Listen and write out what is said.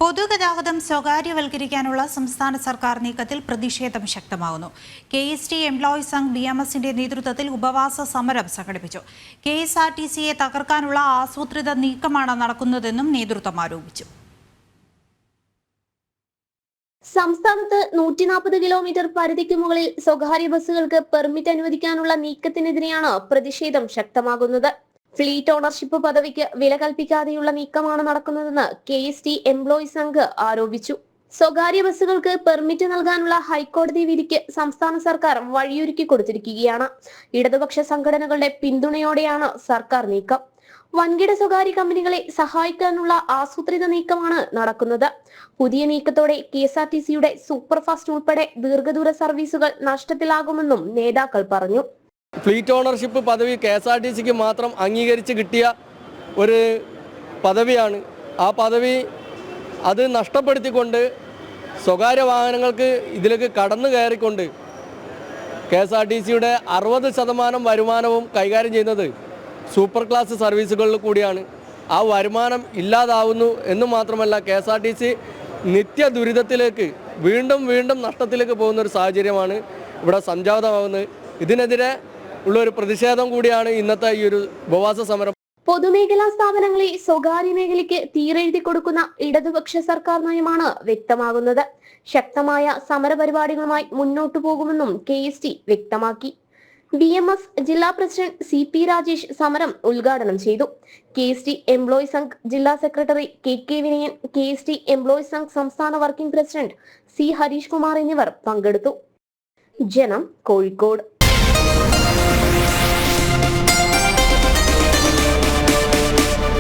പൊതുഗതാഗതം സ്വകാര്യവൽക്കരിക്കാനുള്ള സംസ്ഥാന സർക്കാർ നീക്കത്തിൽ പ്രതിഷേധം ശക്തമാകുന്നു. KST എംപ്ലോയീസ് സംഘ് BMSന്റെ നേതൃത്വത്തിൽ ഉപവാസ സമരം സംഘടിപ്പിച്ചു. KSRTCയെ തകർക്കാനുള്ള ആസൂത്രിത നീക്കമാണ് നടക്കുന്നതെന്നും നേതൃത്വം ആരോപിച്ചു. സംസ്ഥാനത്ത് 140 കിലോമീറ്റർ പരിധിക്ക് മുകളിൽ സ്വകാര്യ ബസ്സുകൾക്ക് പെർമിറ്റ് അനുവദിക്കാനുള്ള നീക്കത്തിനെതിരെയാണ് പ്രതിഷേധം ശക്തമാകുന്നത്. ഫ്ലീറ്റ് ഓണർഷിപ്പ് പദവിക്ക് വില കൽപ്പിക്കാതെയുള്ള നീക്കമാണ് നടക്കുന്നതെന്ന് KST എംപ്ലോയീസ് സംഘ് ആരോപിച്ചു. സ്വകാര്യ ബസ്സുകൾക്ക് പെർമിറ്റ് നൽകാനുള്ള ഹൈക്കോടതി വിധിക്ക് സംസ്ഥാന സർക്കാർ വഴിയൊരുക്കി കൊടുത്തിരിക്കുകയാണ്. ഇടതുപക്ഷ സംഘടനകളുടെ പിന്തുണയോടെയാണ് സർക്കാർ നീക്കം. വൻകിട സ്വകാര്യ കമ്പനികളെ സഹായിക്കാനുള്ള ആസൂത്രിത നീക്കമാണ് നടക്കുന്നത്. പുതിയ നീക്കത്തോടെ KSRTCയുടെ സൂപ്പർഫാസ്റ്റ് ഉൾപ്പെടെ ദീർഘദൂര സർവീസുകൾ നഷ്ടത്തിലാകുമെന്നും നേതാക്കൾ പറഞ്ഞു. ഫ്ലീറ്റ് ഓണർഷിപ്പ് പദവി KSRTCക്ക് മാത്രം അംഗീകരിച്ച് കിട്ടിയ ഒരു പദവിയാണ്. ആ പദവി അത് നഷ്ടപ്പെടുത്തിക്കൊണ്ട് സ്വകാര്യ വാഹനങ്ങൾക്ക് ഇതിലേക്ക് കടന്നു കയറിക്കൊണ്ട് KSRTCയുടെ 60% വരുമാനവും കൈകാര്യം ചെയ്യുന്നത് സൂപ്പർ ക്ലാസ് സർവീസുകളിൽ കൂടിയാണ്. ആ വരുമാനം ഇല്ലാതാവുന്നു എന്ന് മാത്രമല്ല, KSRTC നിത്യ ദുരിതത്തിലേക്ക് വീണ്ടും നഷ്ടത്തിലേക്ക് പോകുന്ന ഒരു സാഹചര്യമാണ് ഇവിടെ സംജാതമാകുന്നത്. ഇതിനെതിരെ ഉള്ളൊരു പ്രതിഷേധം കൂടിയാണ് ഇന്നത്തെ ഈ ഒരു ഉപവാസ സമരം. പൊതുമേഖലാ സ്ഥാപനങ്ങളെ സ്വകാര്യ മേഖലയ്ക്ക് തീരെഴുതി കൊടുക്കുന്ന ഇടതുപക്ഷ സർക്കാർ നയമാണ് വ്യക്തമാകുന്നത്. ശക്തമായ സമരപരിപാടികളുമായി മുന്നോട്ടു പോകുമെന്നും KST വ്യക്തമാക്കി. BMS ജില്ലാ പ്രസിഡന്റ് CP രാജേഷ് സമരം ഉദ്ഘാടനം ചെയ്തു. KST എംപ്ലോയീസ് സംഘ് ജില്ലാ secretary KK Vinayan, KST employees Sangh സംസ്ഥാന working president C Harish Kumar എന്നിവർ പങ്കെടുത്തു. ജനം, കോഴിക്കോട്.